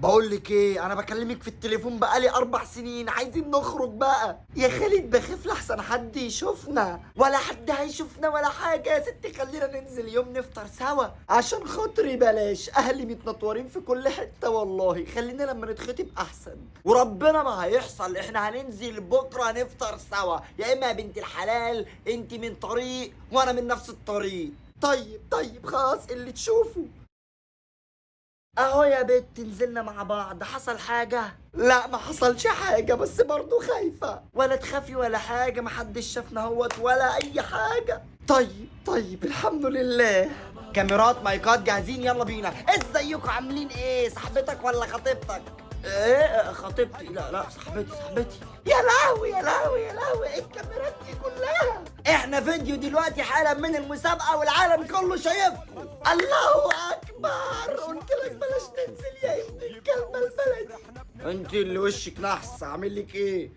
بقول لك ايه، انا بكلمك في التليفون بقالي 4 سنين، عايزين نخرج بقى يا خالد. بخاف لحسن حد يشوفنا. ولا حد هيشوفنا ولا حاجه يا ستي، خلينا ننزل يوم نفطر سوا عشان خاطري. بلاش اهلي متنطورين في كل حته والله، خلينا لما نتخطب احسن. وربنا ما هيحصل، احنا هننزل بكره نفطر سوا، يا اما يا بنت الحلال انت من طريق وانا من نفس الطريق. طيب خلاص اللي تشوفه. اهو يا بت نزلنا مع بعض، حصل حاجة؟ لا ما حصلش حاجة، بس برضو خايفة. ولا تخافي ولا حاجة، محدش شافنا هوت ولا اي حاجة. طيب الحمد لله. كاميرات مايكات جاهزين، يلا بينا. ازيكم عاملين ايه؟ صاحبتك ولا خطيبتك؟ ايه خطيبتي؟ لا صاحبتي. يا لهوي ايه الكاميرات دي كلها؟ احنا فيديو دلوقتي حالا من المسابقة والعالم كله شايفكم. الله اكبر، قلت لك بلاش تنزل يا ابن الكلبة البلدي. انت اللي وشك نحس، اعمل لك ايه؟